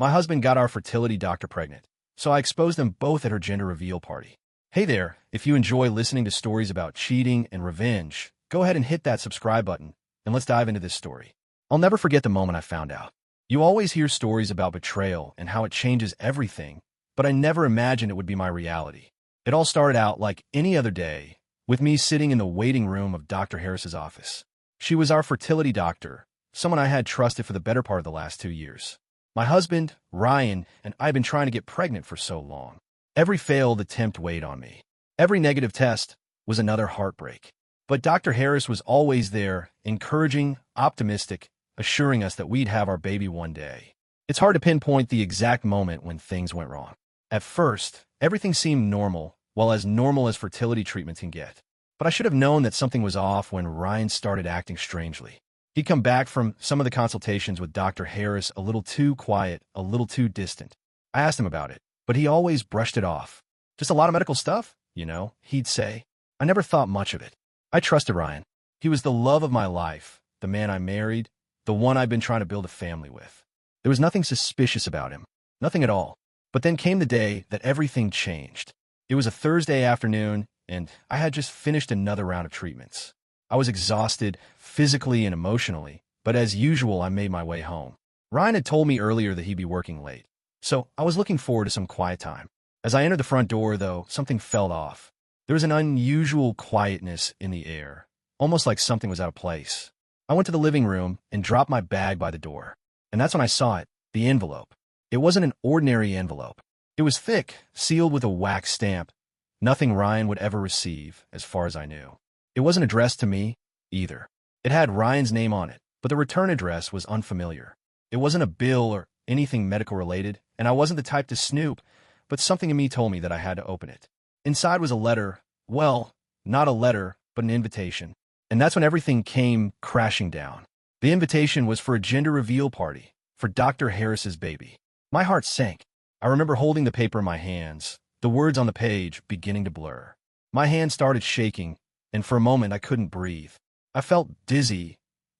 My husband got our fertility doctor pregnant, so I exposed them both at her gender reveal party. Hey there, if you enjoy listening to stories about cheating and revenge, go ahead and hit that subscribe button, and let's dive into this story. I'll never forget the moment I found out. You always hear stories about betrayal and how it changes everything, but I never imagined it would be my reality. It all started out like any other day, with me sitting in the waiting room of Dr. Harris's office. She was our fertility doctor, someone I had trusted for the better part of the last 2 years. My husband, Ryan, and I had been trying to get pregnant for so long. Every failed attempt weighed on me. Every negative test was another heartbreak. But Dr. Harris was always there, encouraging, optimistic, assuring us that we'd have our baby one day. It's hard to pinpoint the exact moment when things went wrong. At first, everything seemed normal as fertility treatment can get. But I should have known that something was off when Ryan started acting strangely. He'd come back from some of the consultations with Dr. Harris a little too quiet, a little too distant. I asked him about it, but he always brushed it off. Just a lot of medical stuff, he'd say. I never thought much of it. I trusted Ryan. He was the love of my life, the man I married, the one I'd been trying to build a family with. There was nothing suspicious about him, nothing at all. But then came the day that everything changed. It was a Thursday afternoon, and I had just finished another round of treatments. I was exhausted, physically and emotionally, but as usual, I made my way home. Ryan had told me earlier that he'd be working late, so I was looking forward to some quiet time. As I entered the front door, though, something felt off. There was an unusual quietness in the air, almost like something was out of place. I went to the living room and dropped my bag by the door, and that's when I saw it, the envelope. It wasn't an ordinary envelope. It was thick, sealed with a wax stamp, nothing Ryan would ever receive, as far as I knew. It wasn't addressed to me, either. It had Ryan's name on it, but the return address was unfamiliar. It wasn't a bill or anything medical-related, and I wasn't the type to snoop, but something in me told me that I had to open it. Inside was a letter, well, not a letter, but an invitation. And that's when everything came crashing down. The invitation was for a gender reveal party, for Dr. Harris's baby. My heart sank. I remember holding the paper in my hands, the words on the page beginning to blur. My hand started shaking, and for a moment I couldn't breathe. I felt dizzy,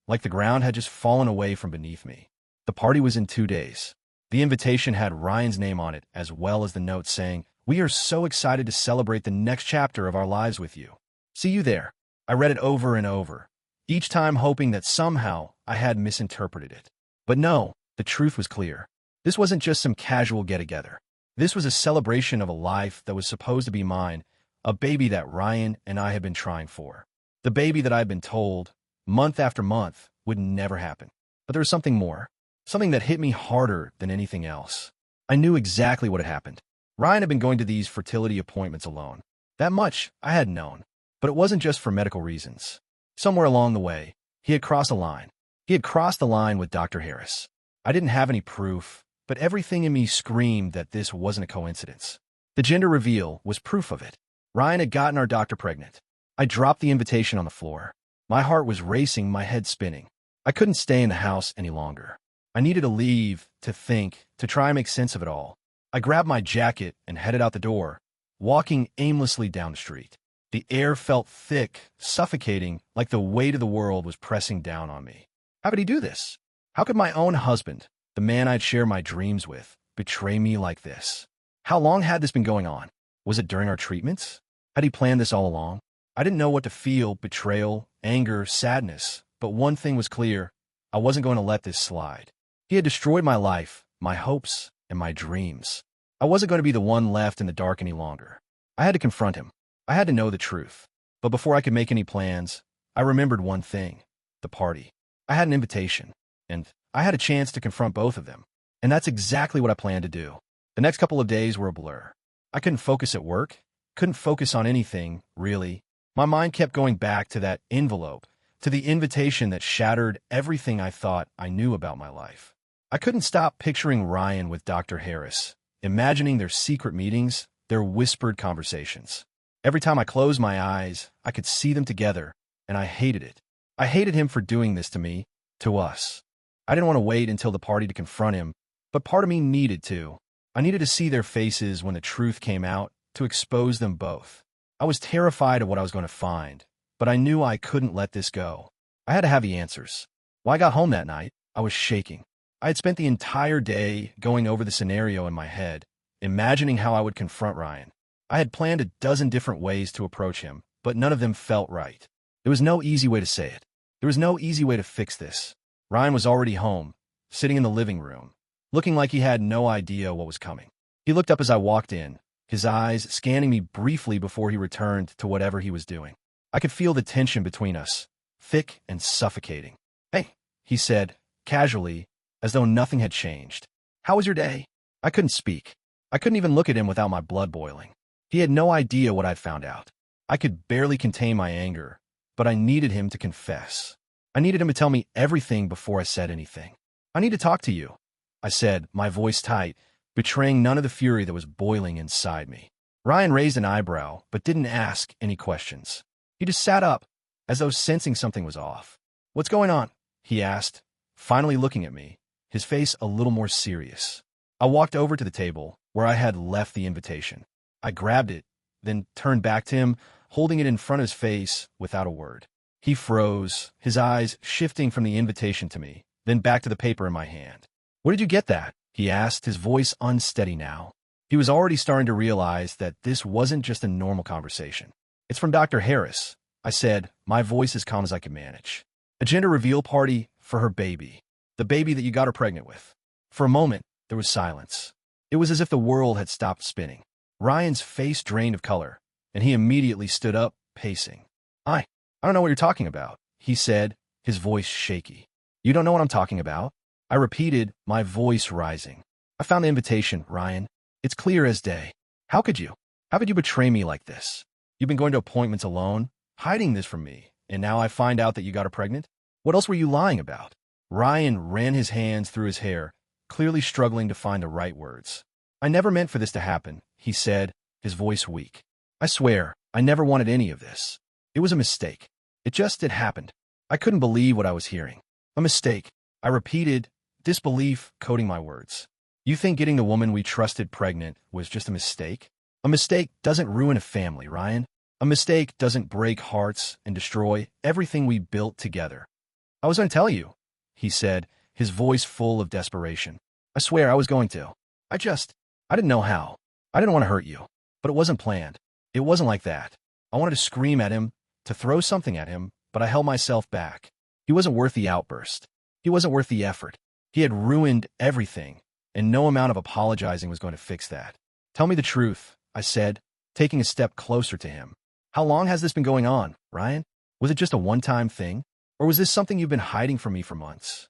like the ground had just fallen away from beneath me. The party was in 2 days. The invitation had Ryan's name on it, as well as the note saying, "We are so excited to celebrate the next chapter of our lives with you. See you there." I read it over and over, each time hoping that somehow I had misinterpreted it. But no, the truth was clear. This wasn't just some casual get-together. This was a celebration of a life that was supposed to be mine, a baby that Ryan and I had been trying for. The baby that I'd been told, month after month, would never happen. But there was something more, something that hit me harder than anything else. I knew exactly what had happened. Ryan had been going to these fertility appointments alone. That much I had known. But it wasn't just for medical reasons. Somewhere along the way, he had crossed a line. He had crossed the line with Dr. Harris. I didn't have any proof, but everything in me screamed that this wasn't a coincidence. The gender reveal was proof of it. Ryan had gotten our doctor pregnant. I dropped the invitation on the floor. My heart was racing, my head spinning. I couldn't stay in the house any longer. I needed to leave, to think, to try and make sense of it all. I grabbed my jacket and headed out the door, walking aimlessly down the street. The air felt thick, suffocating, like the weight of the world was pressing down on me. How could he do this? How could my own husband, the man I'd share my dreams with, betray me like this? How long had this been going on? Was it during our treatments? Had he planned this all along? I didn't know what to feel, betrayal, anger, sadness, but one thing was clear. I wasn't going to let this slide. He had destroyed my life, my hopes, and my dreams. I wasn't going to be the one left in the dark any longer. I had to confront him. I had to know the truth. But before I could make any plans, I remembered one thing, the party. I had an invitation, and I had a chance to confront both of them. And that's exactly what I planned to do. The next couple of days were a blur. I couldn't focus at work, couldn't focus on anything, really. My mind kept going back to that envelope, to the invitation that shattered everything I thought I knew about my life. I couldn't stop picturing Ryan with Dr. Harris, imagining their secret meetings, their whispered conversations. Every time I closed my eyes, I could see them together, and I hated it. I hated him for doing this to me, to us. I didn't want to wait until the party to confront him, but part of me needed to. I needed to see their faces when the truth came out, to expose them both. I was terrified of what I was going to find, but I knew I couldn't let this go. I had to have the answers. When I got home that night, I was shaking. I had spent the entire day going over the scenario in my head, imagining how I would confront Ryan. I had planned a dozen different ways to approach him, but none of them felt right. There was no easy way to say it. There was no easy way to fix this. Ryan was already home, sitting in the living room, looking like he had no idea what was coming. He looked up as I walked in, his eyes scanning me briefly before he returned to whatever he was doing. I could feel the tension between us, thick and suffocating. "Hey," he said, casually, as though nothing had changed. "How was your day?" I couldn't speak. I couldn't even look at him without my blood boiling. He had no idea what I'd found out. I could barely contain my anger, but I needed him to confess. I needed him to tell me everything before I said anything. "I need to talk to you," I said, my voice tight, betraying none of the fury that was boiling inside me. Ryan raised an eyebrow, but didn't ask any questions. He just sat up, as though sensing something was off. "What's going on?" he asked, finally looking at me, his face a little more serious. I walked over to the table, where I had left the invitation. I grabbed it, then turned back to him, holding it in front of his face without a word. He froze, his eyes shifting from the invitation to me, then back to the paper in my hand. "Where did you get that?" he asked, his voice unsteady now. He was already starting to realize that this wasn't just a normal conversation. "It's from Dr. Harris," I said, my voice as calm as I could manage. "A gender reveal party for her baby. The baby that you got her pregnant with." For a moment, there was silence. It was as if the world had stopped spinning. Ryan's face drained of color, and he immediately stood up, pacing. I don't know what you're talking about," he said, his voice shaky. "You don't know what I'm talking about?" I repeated, my voice rising. "I found the invitation, Ryan. It's clear as day. How could you? How could you betray me like this? You've been going to appointments alone, hiding this from me, and now I find out that you got her pregnant? What else were you lying about?" Ryan ran his hands through his hair, clearly struggling to find the right words. "I never meant for this to happen," he said, his voice weak. "I swear, I never wanted any of this. It was a mistake. It happened." I couldn't believe what I was hearing. "A mistake," I repeated, disbelief coating my words. "You think getting the woman we trusted pregnant was just a mistake? A mistake doesn't ruin a family, Ryan. A mistake doesn't break hearts and destroy everything we built together." "I was going to tell you," he said, his voice full of desperation. "I swear I was going to. I didn't know how. I didn't want to hurt you. But it wasn't planned. It wasn't like that. I wanted to scream at him, to throw something at him, but I held myself back. He wasn't worth the outburst. He wasn't worth the effort. He had ruined everything, and no amount of apologizing was going to fix that." "Tell me the truth," I said, taking a step closer to him. "How long has this been going on, Ryan? Was it just a one-time thing? Or was this something you've been hiding from me for months?"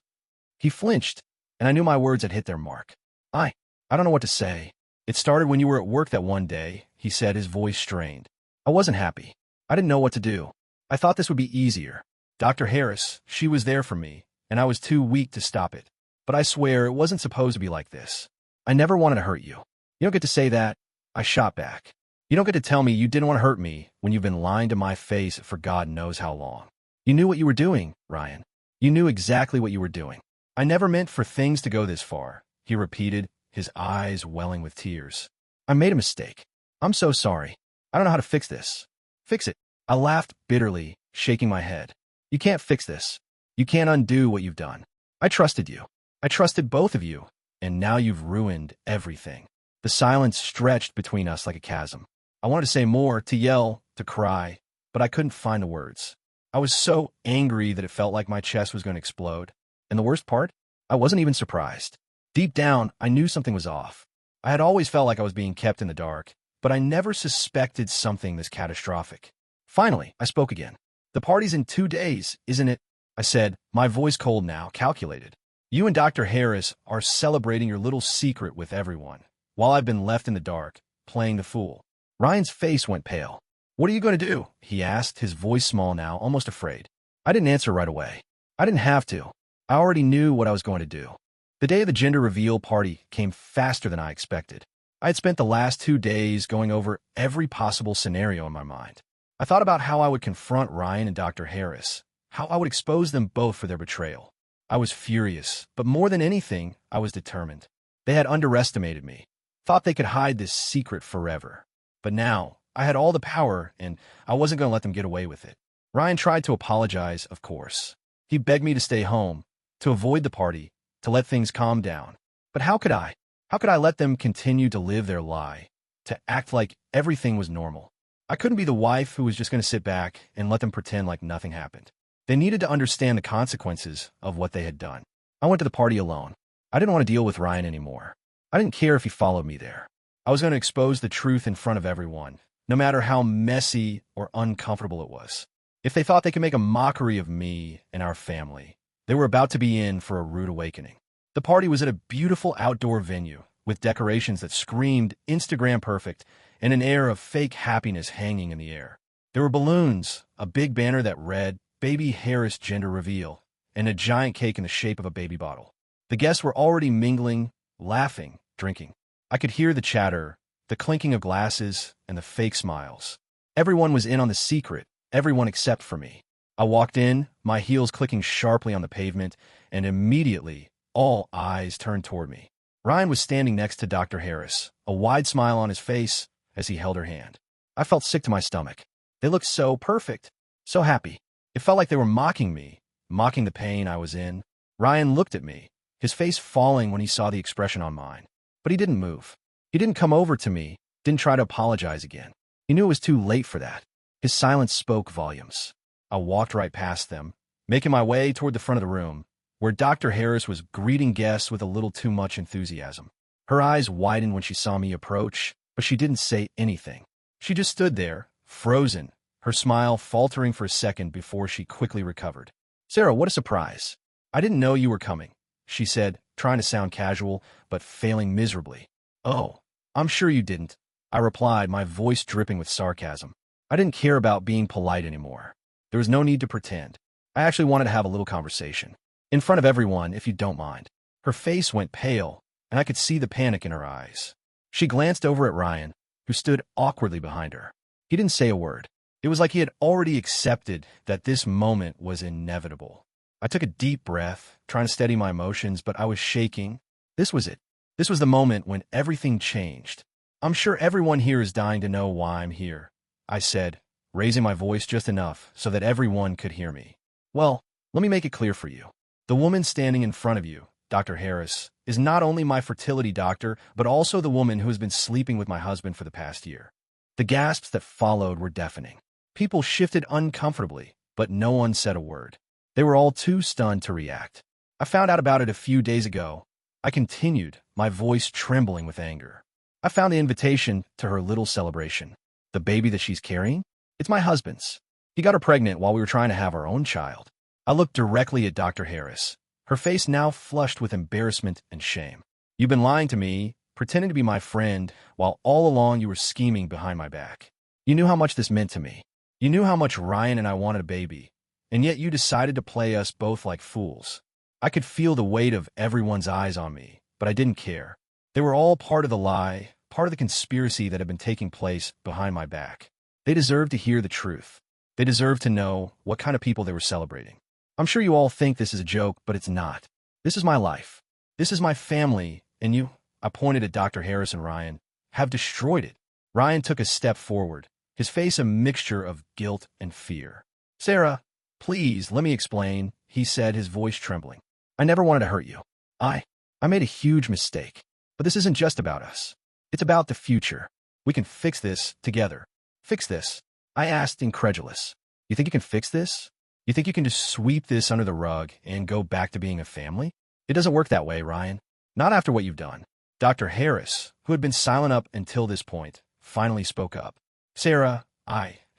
He flinched, and I knew my words had hit their mark. I don't know what to say. "It started when you were at work that one day," he said, his voice strained. "I wasn't happy. I didn't know what to do. I thought this would be easier. Dr. Harris, she was there for me, and I was too weak to stop it. But I swear it wasn't supposed to be like this. I never wanted to hurt you." "You don't get to say that," I shot back. "You don't get to tell me you didn't want to hurt me when you've been lying to my face for God knows how long. You knew what you were doing, Ryan. You knew exactly what you were doing." "I never meant for things to go this far," he repeated, his eyes welling with tears. "I made a mistake. I'm so sorry. I don't know how to fix this." "Fix it." I laughed bitterly, shaking my head. "You can't fix this. You can't undo what you've done. I trusted you. I trusted both of you, and now you've ruined everything." The silence stretched between us like a chasm. I wanted to say more, to yell, to cry, but I couldn't find the words. I was so angry that it felt like my chest was going to explode. And the worst part? I wasn't even surprised. Deep down, I knew something was off. I had always felt like I was being kept in the dark, but I never suspected something this catastrophic. Finally, I spoke again. "The party's in 2 days, isn't it?" I said, my voice cold now, calculated. "You and Dr. Harris are celebrating your little secret with everyone, while I've been left in the dark, playing the fool." Ryan's face went pale. "What are you going to do?" he asked, his voice small now, almost afraid. I didn't answer right away. I didn't have to. I already knew what I was going to do. The day of the gender reveal party came faster than I expected. I had spent the last 2 days going over every possible scenario in my mind. I thought about how I would confront Ryan and Dr. Harris, how I would expose them both for their betrayal. I was furious, but more than anything, I was determined. They had underestimated me, thought they could hide this secret forever. But now, I had all the power, and I wasn't going to let them get away with it. Ryan tried to apologize, of course. He begged me to stay home, to avoid the party, to let things calm down. But how could I? How could I let them continue to live their lie, to act like everything was normal? I couldn't be the wife who was just going to sit back and let them pretend like nothing happened. They needed to understand the consequences of what they had done. I went to the party alone. I didn't want to deal with Ryan anymore. I didn't care if he followed me there. I was going to expose the truth in front of everyone, no matter how messy or uncomfortable it was. If they thought they could make a mockery of me and our family, they were about to be in for a rude awakening. The party was at a beautiful outdoor venue with decorations that screamed Instagram perfect and an air of fake happiness hanging in the air. There were balloons, a big banner that read, "Baby Harris Gender Reveal," and a giant cake in the shape of a baby bottle. The guests were already mingling, laughing, drinking. I could hear the chatter, the clinking of glasses, and the fake smiles. Everyone was in on the secret, everyone except for me. I walked in, my heels clicking sharply on the pavement, and immediately, all eyes turned toward me. Ryan was standing next to Dr. Harris, a wide smile on his face as he held her hand. I felt sick to my stomach. They looked so perfect, so happy. It felt like they were mocking me, mocking the pain I was in. Ryan looked at me, his face falling when he saw the expression on mine. But he didn't move. He didn't come over to me, didn't try to apologize again. He knew it was too late for that. His silence spoke volumes. I walked right past them, making my way toward the front of the room, where Dr. Harris was greeting guests with a little too much enthusiasm. Her eyes widened when she saw me approach, but she didn't say anything. She just stood there, frozen, her smile faltering for a second before she quickly recovered. "Sarah, what a surprise. I didn't know you were coming," she said, trying to sound casual, but failing miserably. "Oh, I'm sure you didn't," I replied, my voice dripping with sarcasm. I didn't care about being polite anymore. There was no need to pretend. I actually wanted to have a little conversation. In front of everyone, if you don't mind. Her face went pale, and I could see the panic in her eyes. She glanced over at Ryan, who stood awkwardly behind her. He didn't say a word. It was like he had already accepted that this moment was inevitable. I took a deep breath, trying to steady my emotions, but I was shaking. This was it. This was the moment when everything changed. "I'm sure everyone here is dying to know why I'm here," I said, raising my voice just enough so that everyone could hear me. "Well, let me make it clear for you. The woman standing in front of you, Dr. Harris, is not only my fertility doctor, but also the woman who has been sleeping with my husband for the past year." The gasps that followed were deafening. People shifted uncomfortably, but no one said a word. They were all too stunned to react. "I found out about it a few days ago," I continued, my voice trembling with anger. "I found the invitation to her little celebration. The baby that she's carrying? It's my husband's. He got her pregnant while we were trying to have our own child." I looked directly at Dr. Harris, her face now flushed with embarrassment and shame. "You've been lying to me, pretending to be my friend, while all along you were scheming behind my back. You knew how much this meant to me. You knew how much Ryan and I wanted a baby, and yet you decided to play us both like fools." I could feel the weight of everyone's eyes on me, but I didn't care. They were all part of the lie, part of the conspiracy that had been taking place behind my back. They deserved to hear the truth. They deserved to know what kind of people they were celebrating. "I'm sure you all think this is a joke, but it's not. This is my life. This is my family, and you," I pointed at Dr. Harris and Ryan, "have destroyed it." Ryan took a step forward, his face a mixture of guilt and fear. "Sarah, please, let me explain," he said, his voice trembling. "I never wanted to hurt you. I made a huge mistake. But this isn't just about us. It's about the future. We can fix this together." "Fix this?" I asked, incredulous. "You think you can fix this? You think you can just sweep this under the rug and go back to being a family? It doesn't work that way, Ryan. Not after what you've done." Dr. Harris, who had been silent up until this point, finally spoke up. "Sarah,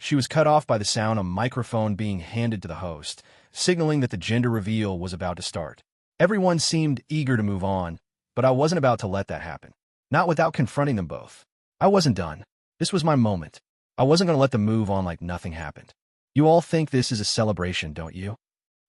She was cut off by the sound of a microphone being handed to the host, signaling that the gender reveal was about to start. Everyone seemed eager to move on, but I wasn't about to let that happen. Not without confronting them both. I wasn't done. This was my moment. I wasn't going to let them move on like nothing happened. "You all think this is a celebration, don't you?"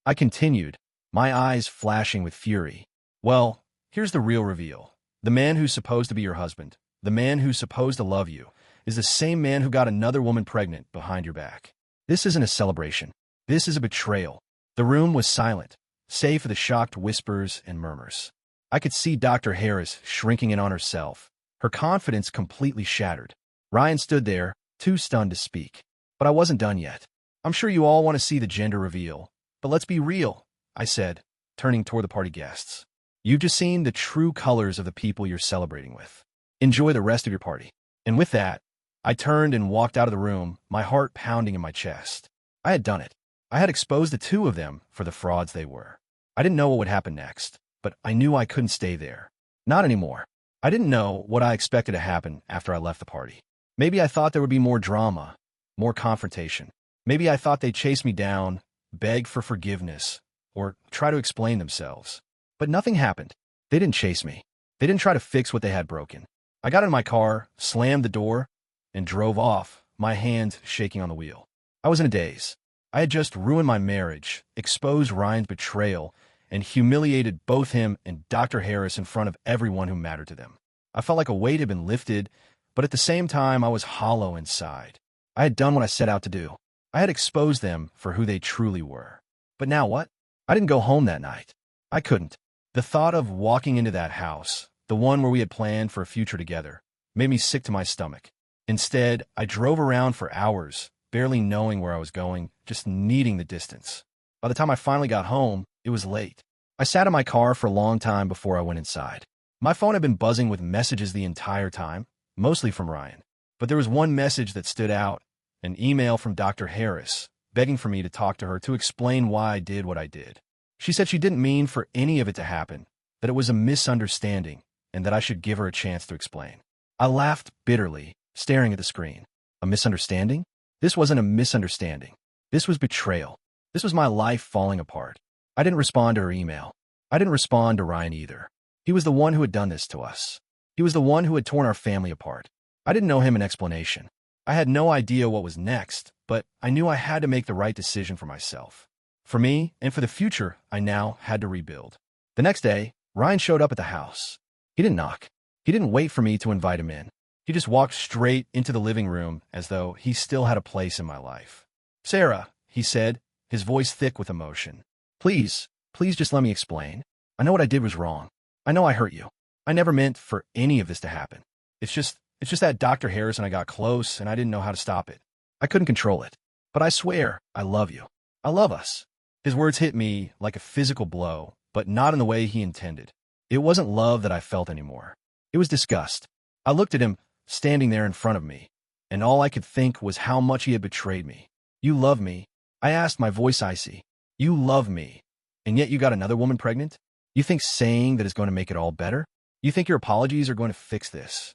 I continued, my eyes flashing with fury. "Well, here's the real reveal. The man who's supposed to be your husband, the man who's supposed to love you, is the same man who got another woman pregnant behind your back. This isn't a celebration. This is a betrayal." The room was silent, save for the shocked whispers and murmurs. I could see Dr. Harris shrinking in on herself, her confidence completely shattered. Ryan stood there, too stunned to speak. But I wasn't done yet. "I'm sure you all want to see the gender reveal, but let's be real," I said, turning toward the party guests. You've just seen the true colors of the people you're celebrating with. Enjoy the rest of your party." And with that, I turned and walked out of the room, my heart pounding in my chest. I had done it. I had exposed the two of them for the frauds they were. I didn't know what would happen next, but I knew I couldn't stay there. Not anymore. I didn't know what I expected to happen after I left the party. Maybe I thought there would be more drama, more confrontation. Maybe I thought they'd chase me down, beg for forgiveness, or try to explain themselves. But nothing happened. They didn't chase me. They didn't try to fix what they had broken. I got in my car, slammed the door, and drove off, my hand shaking on the wheel. I was in a daze. I had just ruined my marriage, exposed Ryan's betrayal, and humiliated both him and Dr. Harris in front of everyone who mattered to them. I felt like a weight had been lifted, but at the same time I was hollow inside. I had done what I set out to do. I had exposed them for who they truly were. But now what? I didn't go home that night. I couldn't. The thought of walking into that house, the one where we had planned for a future together, made me sick to my stomach. Instead, I drove around for hours, barely knowing where I was going, just needing the distance. By the time I finally got home, it was late. I sat in my car for a long time before I went inside. My phone had been buzzing with messages the entire time, mostly from Ryan. But there was one message that stood out, an email from Dr. Harris, begging for me to talk to her to explain why I did what I did. She said she didn't mean for any of it to happen, that it was a misunderstanding, and that I should give her a chance to explain. I laughed bitterly, staring at the screen. A misunderstanding? This wasn't a misunderstanding. This was betrayal. This was my life falling apart. I didn't respond to her email. I didn't respond to Ryan either. He was the one who had done this to us. He was the one who had torn our family apart. I didn't know him an explanation. I had no idea what was next, but I knew I had to make the right decision for myself. For me, and for the future, I now had to rebuild. The next day, Ryan showed up at the house. He didn't knock. He didn't wait for me to invite him in. He just walked straight into the living room as though he still had a place in my life. "Sarah," he said, his voice thick with emotion. Please just let me explain. I know what I did was wrong. I know I hurt you. I never meant for any of this to happen. It's just that Dr. Harris and I got close and I didn't know how to stop it. I couldn't control it. But I swear, I love you. I love us." His words hit me like a physical blow, but not in the way he intended. It wasn't love that I felt anymore. It was disgust. I looked at him, standing there in front of me, and all I could think was how much he had betrayed me. "You love me?" I asked, my voice icy. "You love me, and yet you got another woman pregnant? You think saying that is going to make it all better? You think your apologies are going to fix this?"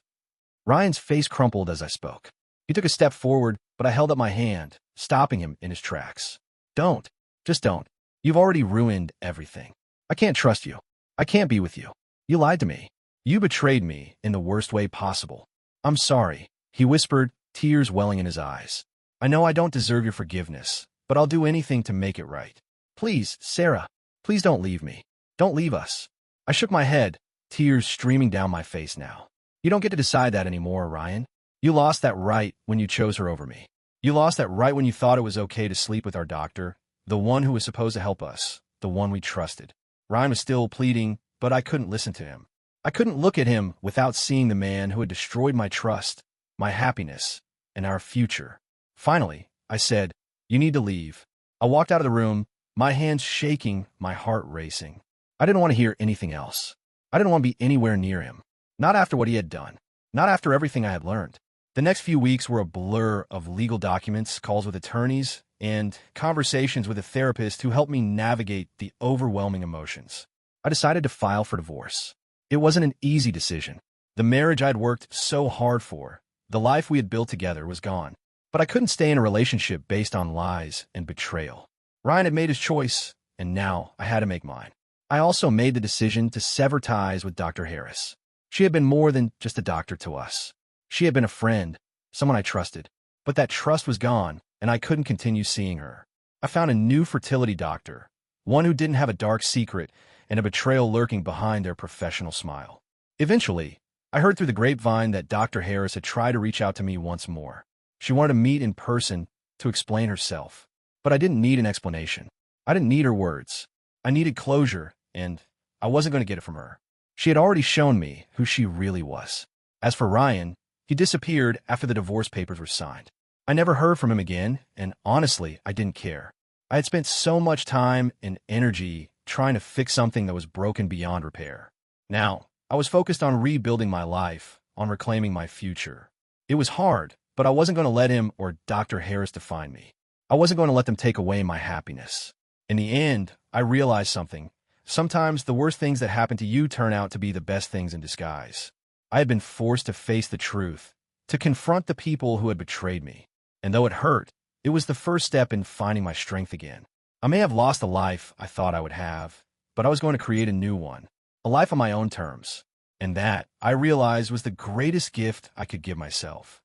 Ryan's face crumpled as I spoke. He took a step forward, but I held up my hand, stopping him in his tracks. "Don't. Just don't. You've already ruined everything. I can't trust you. I can't be with you. You lied to me. You betrayed me in the worst way possible. I'm sorry," he whispered, tears welling in his eyes. "I know I don't deserve your forgiveness, but I'll do anything to make it right. Please, Sarah, please don't leave me. Don't leave us." I shook my head, tears streaming down my face now. "You don't get to decide that anymore, Ryan. You lost that right when you chose her over me. You lost that right when you thought it was okay to sleep with our doctor, the one who was supposed to help us, the one we trusted." Ryan was still pleading, but I couldn't listen to him. I couldn't look at him without seeing the man who had destroyed my trust, my happiness, and our future. Finally, I said, "You need to leave." I walked out of the room, my hands shaking, my heart racing. I didn't want to hear anything else. I didn't want to be anywhere near him. Not after what he had done. Not after everything I had learned. The next few weeks were a blur of legal documents, calls with attorneys, and conversations with a therapist who helped me navigate the overwhelming emotions. I decided to file for divorce. It wasn't an easy decision. The marriage I'd worked so hard for, the life we had built together, was gone. But I couldn't stay in a relationship based on lies and betrayal. Ryan had made his choice, and now I had to make mine. I also made the decision to sever ties with Dr. Harris. She had been more than just a doctor to us. She had been a friend, someone I trusted. But that trust was gone, and I couldn't continue seeing her. I found a new fertility doctor, one who didn't have a dark secret and a betrayal lurking behind their professional smile. Eventually, I heard through the grapevine that Dr. Harris had tried to reach out to me once more. She wanted to meet in person to explain herself. But I didn't need an explanation. I didn't need her words. I needed closure, and I wasn't going to get it from her. She had already shown me who she really was. As for Ryan, he disappeared after the divorce papers were signed. I never heard from him again, and honestly, I didn't care. I had spent so much time and energy trying to fix something that was broken beyond repair. Now, I was focused on rebuilding my life, on reclaiming my future. It was hard, but I wasn't going to let him or Dr. Harris define me. I wasn't going to let them take away my happiness. In the end, I realized something. Sometimes the worst things that happen to you turn out to be the best things in disguise. I had been forced to face the truth, to confront the people who had betrayed me. And though it hurt, it was the first step in finding my strength again. I may have lost the life I thought I would have, but I was going to create a new one, a life on my own terms. And that, I realized, was the greatest gift I could give myself.